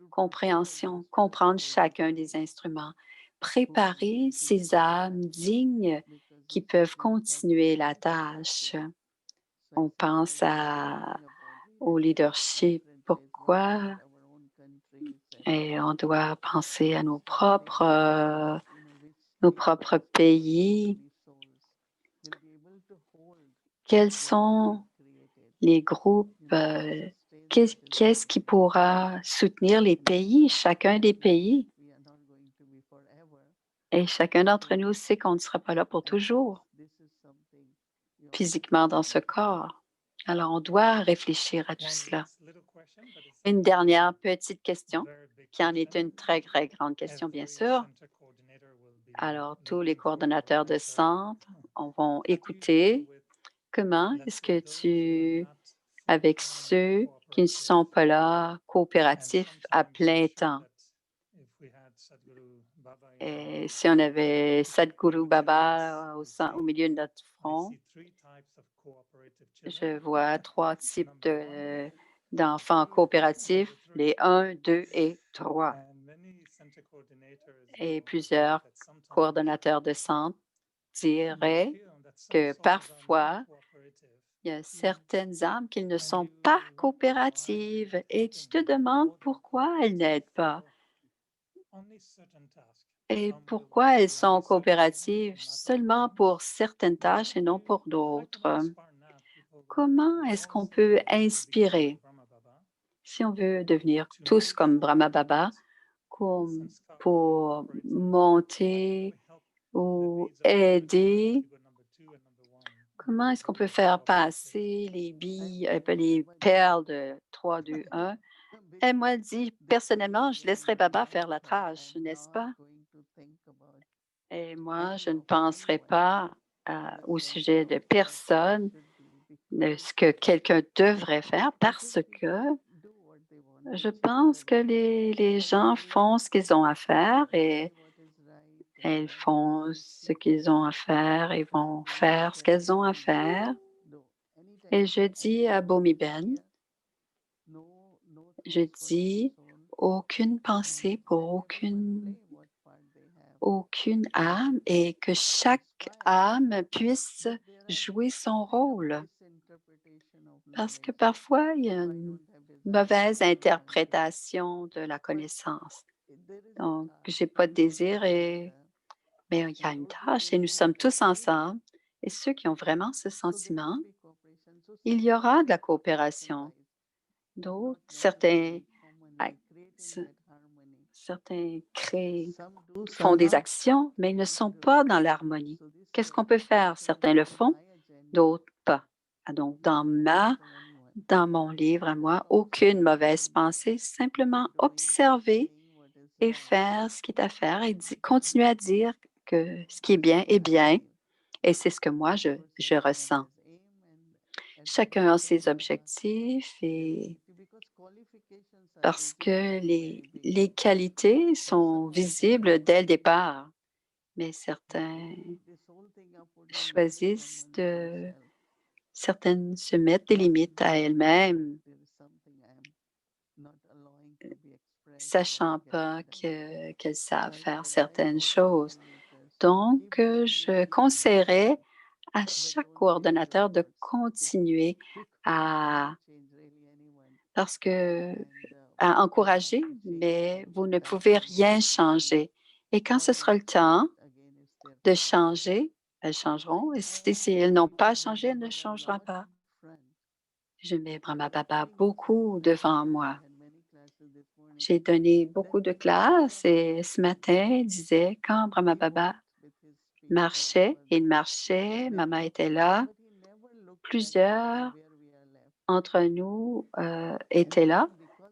Compréhension, comprendre chacun des instruments, préparer ces âmes dignes qui peuvent continuer la tâche. On pense au leadership. Pourquoi? Et on doit penser à nos propres pays. Quels sont les groupes? Qu'est-ce qui pourra soutenir les pays, chacun des pays? Et chacun d'entre nous sait qu'on ne sera pas là pour toujours, physiquement dans ce corps. Alors, on doit réfléchir à tout cela. Une dernière petite question, qui en est une très, très grande question, bien sûr. Alors, tous les coordonnateurs de centre vont écouter. Comment est-ce que avec ceux qui ne sont pas là, coopératifs à plein temps? Et si on avait Sadhguru Baba au milieu de notre front, je vois 3 types d'enfants coopératifs, les 1, 2 et 3. Et plusieurs coordonnateurs de centre diraient que parfois, il y a certaines âmes qui ne sont pas coopératives et tu te demandes pourquoi elles n'aident pas. Et pourquoi elles sont coopératives seulement pour certaines tâches et non pour d'autres? Comment est-ce qu'on peut inspirer si on veut devenir tous comme Brahma Baba pour monter ou aider? Comment est-ce qu'on peut faire passer les billes, les perles de 3, 2, 1? Elle m'a dit, personnellement, je laisserai Baba faire la tâche, n'est-ce pas? Et moi, je ne penserai pas au sujet de personne, de ce que quelqu'un devrait faire parce que je pense que les gens font ce qu'ils ont à faire et elles font ce qu'ils ont à faire et vont faire ce qu'elles ont à faire. Et je dis à Bomi Ben, je dis aucune pensée pour aucune âme et que chaque âme puisse jouer son rôle. Parce que parfois, il y a une mauvaise interprétation de la connaissance. Donc, je n'ai pas de désir, mais il y a une tâche et nous sommes tous ensemble. Et ceux qui ont vraiment ce sentiment, il y aura de la coopération. D'autres, ah, ce- certains font des actions, mais ils ne sont pas dans l'harmonie. Qu'est-ce qu'on peut faire? Certains le font, d'autres pas. Donc, dans mon livre à moi, aucune mauvaise pensée, simplement observer et faire ce qui est à faire et continuer à dire que ce qui est bien est bien. Et c'est ce que moi, je ressens. Chacun a ses objectifs et parce que les qualités sont visibles dès le départ, mais certains choisissent certaines se mettent des limites à elles-mêmes, sachant pas qu'elles savent faire certaines choses. Donc, je conseillerais à chaque coordonnateur de continuer à, parce que, à encourager, mais vous ne pouvez rien changer. Et quand ce sera le temps de changer, elles changeront. Et si elles n'ont pas changé, elles ne changeront pas. Je mets Brahma Baba beaucoup devant moi. J'ai donné beaucoup de classes et ce matin, il disait, quand Brahma Baba marchait, il marchait, maman était là, plusieurs entre nous étaient là,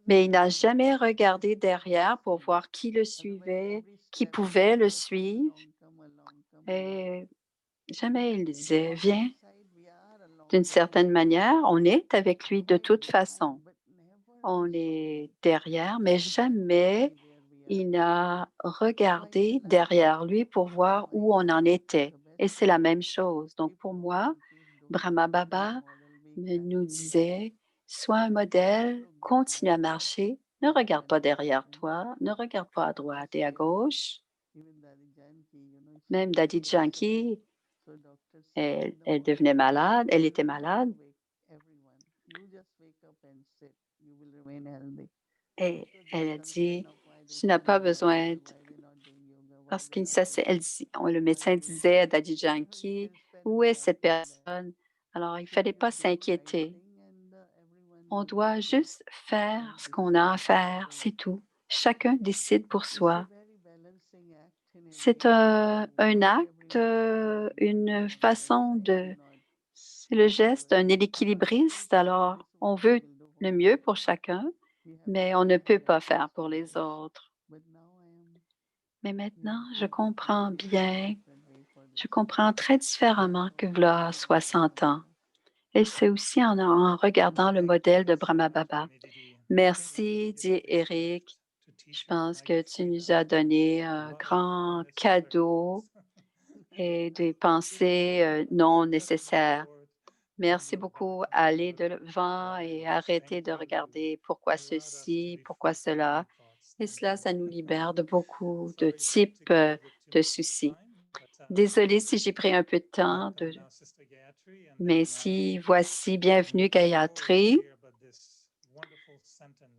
mais il n'a jamais regardé derrière pour voir qui le suivait, qui pouvait le suivre. Et jamais il disait, viens, d'une certaine manière, on est avec lui de toute façon. On est derrière, mais jamais il n'a regardé derrière lui pour voir où on en était. Et c'est la même chose. Donc, pour moi, Brahma Baba nous disait, sois un modèle, continue à marcher, ne regarde pas derrière toi, ne regarde pas à droite et à gauche. Même Daddy Janki, elle devenait malade, elle était malade. Et elle a dit, tu n'as pas besoin parce que le médecin disait à Daddy Janki, où est cette personne? Alors, il ne fallait pas s'inquiéter. On doit juste faire ce qu'on a à faire, c'est tout. Chacun décide pour soi. C'est un acte, une façon c'est le geste d'un équilibriste. Alors, on veut le mieux pour chacun, mais on ne peut pas faire pour les autres. Mais maintenant, je comprends bien, je comprends très différemment que voilà 60 ans. Et c'est aussi en regardant le modèle de Brahma Baba. Merci, dit Eric. Je pense que tu nous as donné un grand cadeau et des pensées non nécessaires. Merci beaucoup. Allez de l'avant et arrêtez de regarder pourquoi ceci, pourquoi cela. Et cela, ça nous libère de beaucoup de types de soucis. Désolée si j'ai pris un peu de temps, mais si voici, bienvenue Gayatri.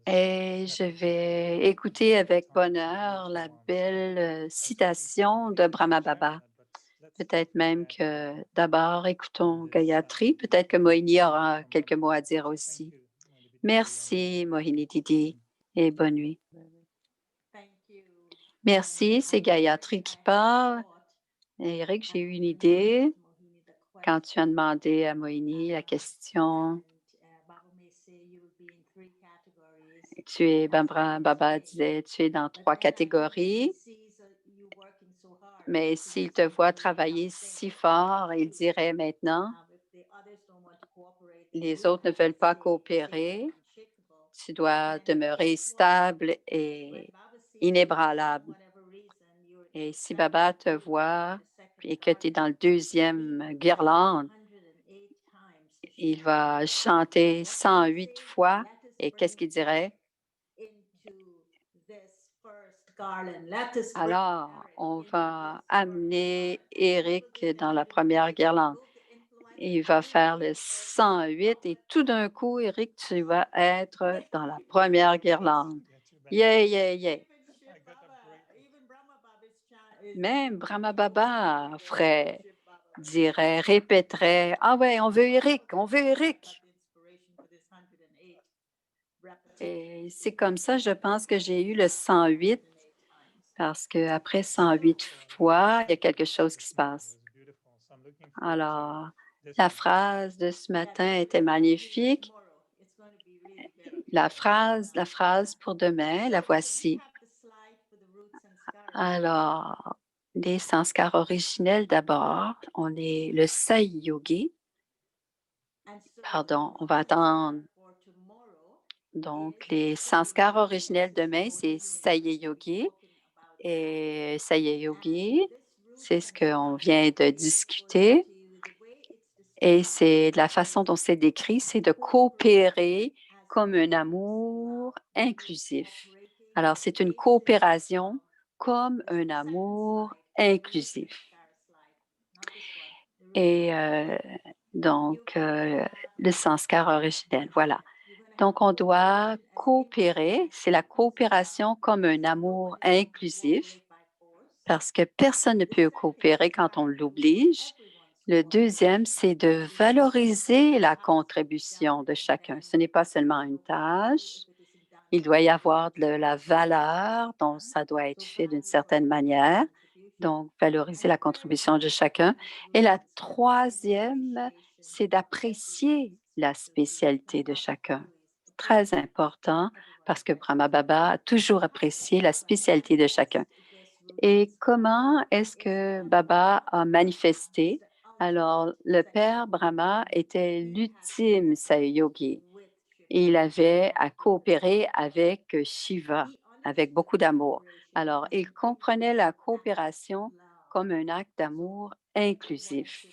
Et je vais écouter avec bonheur la belle citation de Brahma Baba. Peut-être même que d'abord, écoutons Gayatri. Peut-être que Mohini aura quelques mots à dire aussi. Merci, Mohini Didi, et bonne nuit. Merci, c'est Gayatri qui parle. Eric, j'ai eu une idée quand tu as demandé à Mohini la question. Baba disait, tu es dans 3 catégories, mais s'il te voit travailler si fort, il dirait maintenant, les autres ne veulent pas coopérer, tu dois demeurer stable et inébranlable. Et si Baba te voit et que tu es dans le 2e guirlande, il va chanter 108 fois. Et qu'est-ce qu'il dirait? Alors, on va amener Eric dans la première guirlande. Il va faire le 108 et tout d'un coup, Eric, tu vas être dans la première guirlande. Yeah, yeah, yeah. Même Brahma Baba dirait, répéterait, ah ouais, on veut Eric, on veut Eric. Et c'est comme ça, je pense que j'ai eu le 108 parce qu'après 108 fois, il y a quelque chose qui se passe. Alors, la phrase de ce matin était magnifique. La phrase pour demain, la voici. Alors, les sanskars originels d'abord, on est le Sai Yogi. Pardon, on va attendre. Donc, les sanskars originels demain, c'est Saya Yogi. Et Saya Yogi, c'est ce qu'on vient de discuter. Et c'est la façon dont c'est décrit, c'est de coopérer comme un amour inclusif. Alors, c'est une coopération comme un amour inclusif. Et donc, le sanskar originel, voilà. Donc, on doit coopérer. C'est la coopération comme un amour inclusif parce que personne ne peut coopérer quand on l'oblige. Le deuxième, c'est de valoriser la contribution de chacun. Ce n'est pas seulement une tâche. Il doit y avoir de la valeur, donc ça doit être fait d'une certaine manière. Donc, valoriser la contribution de chacun. Et la troisième, c'est d'apprécier la spécialité de chacun. Très important parce que Brahma Baba a toujours apprécié la spécialité de chacun. Et comment est-ce que Baba a manifesté? Alors, le père Brahma était l'ultime Sahayogi. Il avait à coopérer avec Shiva, avec beaucoup d'amour. Alors, il comprenait la coopération comme un acte d'amour inclusif.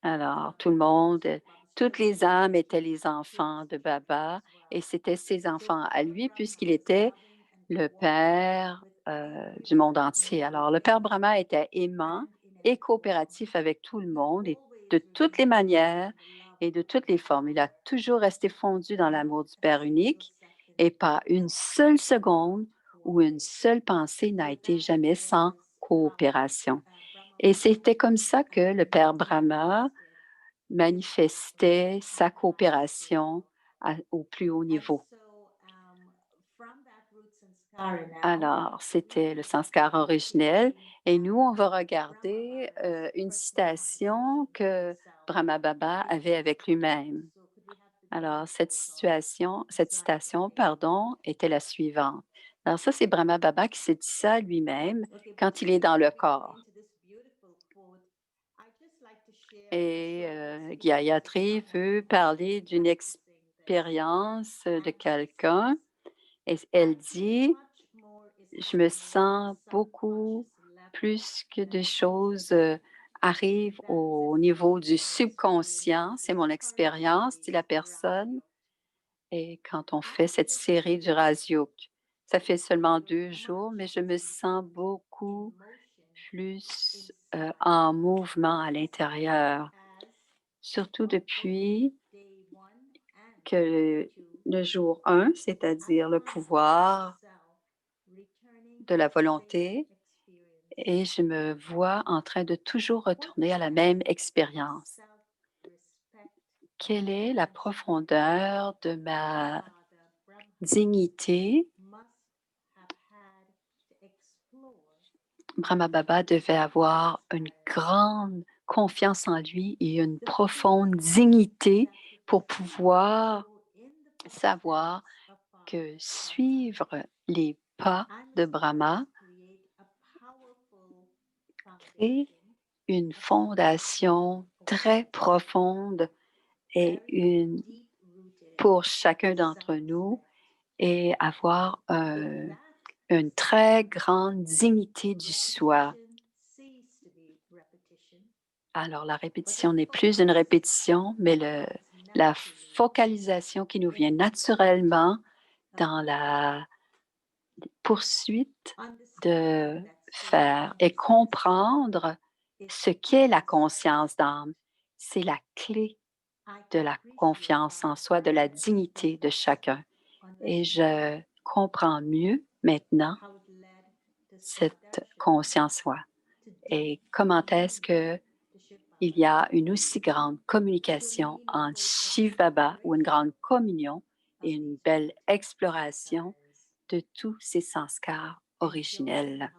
Alors, tout le monde, toutes les âmes étaient les enfants de Baba et c'était ses enfants à lui puisqu'il était le Père du monde entier. Alors, le Père Brahma était aimant et coopératif avec tout le monde et de toutes les manières et de toutes les formes. Il a toujours resté fondu dans l'amour du Père unique et pas une seule seconde ou une seule pensée n'a été jamais sans coopération. Et c'était comme ça que le Père Brahma manifestait sa coopération au plus haut niveau. Alors, c'était le sanskar originel et nous, on va regarder une citation que Brahma Baba avait avec lui-même. Alors, cette citation, pardon, était la suivante. Alors, ça, c'est Brahma Baba qui s'est dit ça lui-même quand il est dans le corps. Et Gayatri veut parler d'une expérience de quelqu'un et elle dit, je me sens beaucoup plus que des choses arrivent au niveau du subconscient. C'est mon expérience, dit la personne. Et quand on fait cette série du Rasyog, ça fait seulement 2 jours, mais je me sens beaucoup plus en mouvement à l'intérieur, surtout depuis que le jour 1, c'est-à-dire le pouvoir de la volonté, et je me vois en train de toujours retourner à la même expérience. Quelle est la profondeur de ma dignité? Brahma Baba devait avoir une grande confiance en lui et une profonde dignité pour pouvoir savoir que suivre les pas de Brahma crée une fondation très profonde et pour chacun d'entre nous et avoir une très grande dignité du soi. Alors, la répétition n'est plus une répétition, mais la focalisation qui nous vient naturellement dans la poursuite de faire et comprendre ce qu'est la conscience d'âme. C'est la clé de la confiance en soi, de la dignité de chacun. Et je comprends mieux maintenant cette conscience-là. Et comment est-ce que il y a une aussi grande communication entre Shiv Baba ou une grande communion et une belle exploration de tous ces sanskars originels.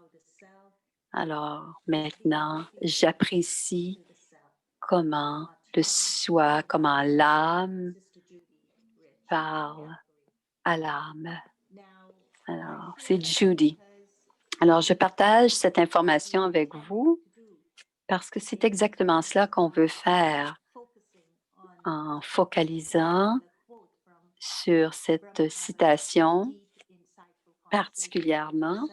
Alors maintenant, j'apprécie comment le soi, comment l'âme parle à l'âme. Alors, c'est Judy. Alors, je partage cette information avec vous parce que c'est exactement cela qu'on veut faire en focalisant sur cette citation particulièrement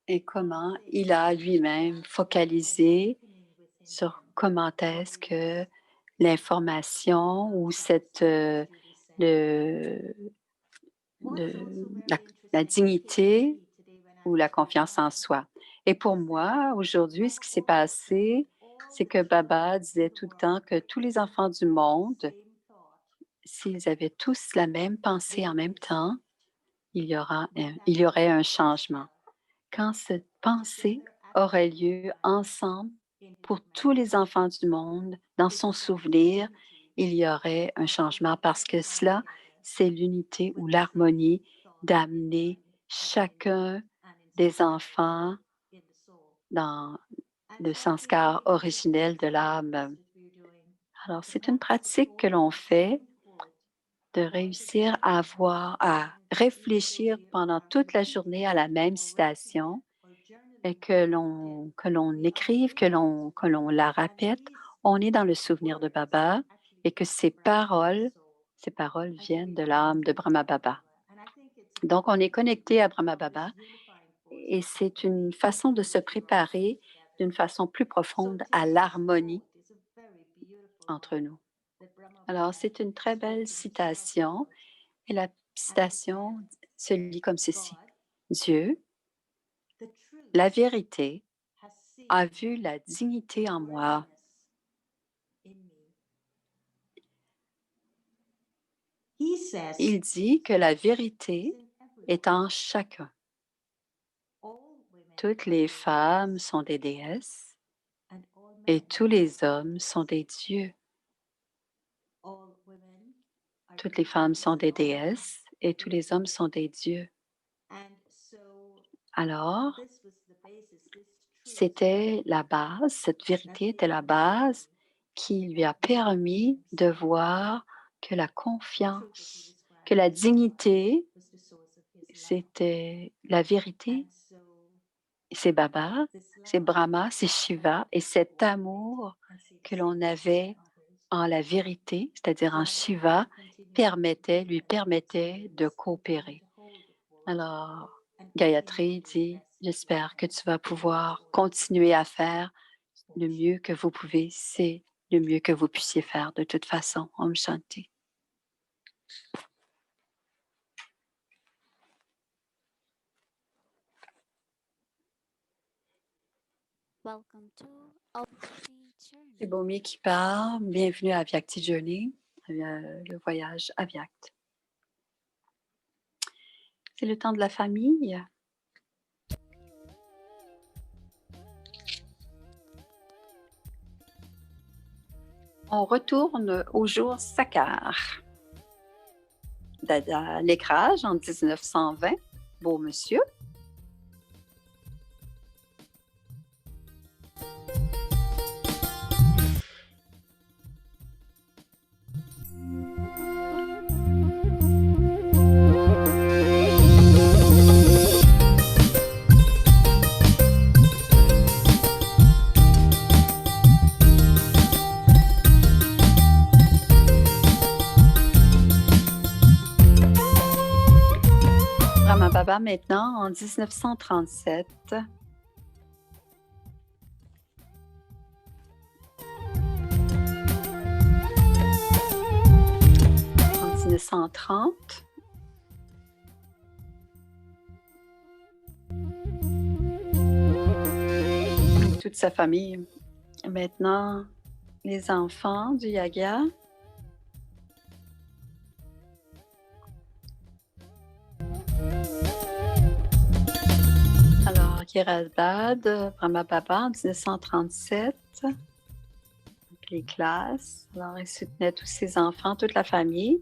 et comment il a lui-même focalisé sur comment est-ce que l'information ou la dignité ou la confiance en soi. Et pour moi, aujourd'hui, ce qui s'est passé, c'est que Baba disait tout le temps que tous les enfants du monde, s'ils avaient tous la même pensée en même temps, il y aurait un changement. Quand cette pensée aurait lieu ensemble pour tous les enfants du monde, dans son souvenir, il y aurait un changement parce que cela, c'est l'unité ou l'harmonie d'amener chacun des enfants dans le sanskar originel de l'âme. Alors, c'est une pratique que l'on fait de réussir à réfléchir pendant toute la journée à la même citation et que l'on écrive, que l'on la répète. On est dans le souvenir de Baba et que ces paroles viennent de l'âme de Brahma Baba. Donc, on est connecté à Brahma Baba et c'est une façon de se préparer d'une façon plus profonde à l'harmonie entre nous. Alors, c'est une très belle citation et la citation se lit comme ceci. Dieu, la vérité, a vu la dignité en moi. Il dit que la vérité est en chacun. Toutes les femmes sont des déesses et tous les hommes sont des dieux. Toutes les femmes sont des déesses et tous les hommes sont des dieux. Alors, c'était la base, cette vérité était la base qui lui a permis de voir que la confiance, que la dignité, c'était la vérité, c'est Baba, c'est Brahma, c'est Shiva, et cet amour que l'on avait en la vérité, c'est-à-dire en Shiva, lui permettait de coopérer. Alors, Gayatri dit, j'espère que tu vas pouvoir continuer à faire le mieux que vous pouvez. C'est le mieux que vous puissiez faire de toute façon. Om Shanti. Welcome to Outreach C'est Bomi qui parle. Bienvenue à Avyakti Journey, le voyage Avyakt. C'est le temps de la famille. On retourne au jour Sakar. Dada L'écrage en 1920. Beau monsieur. Baba maintenant en 1937. En 1930. Toute sa famille. Maintenant, les enfants du Yagya. Kirasbad, Brahma Baba en 1937. Donc, les classes. Alors, il soutenait tous ses enfants, toute la famille.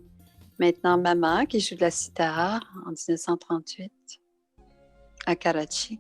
Maintenant, maman qui joue de la sitar en 1938 à Karachi.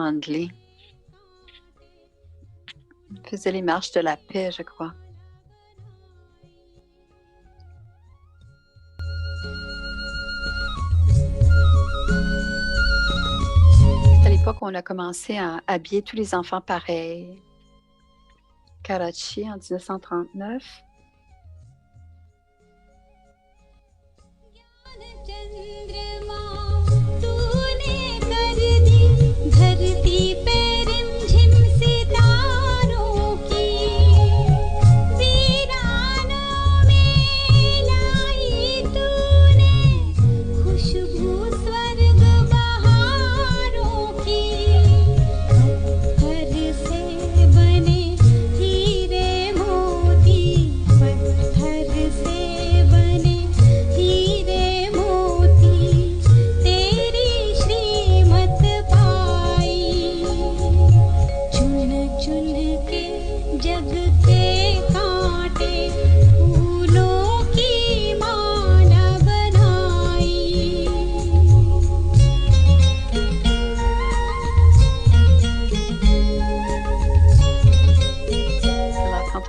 Mandley. Il faisait les marches de la paix, je crois. C'est à l'époque où on a commencé à habiller tous les enfants pareils. Karachi en 1939.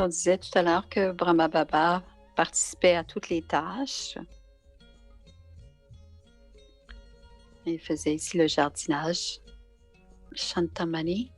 On disait tout à l'heure que Brahma Baba participait à toutes les tâches. Il faisait ici le jardinage. Shantamani.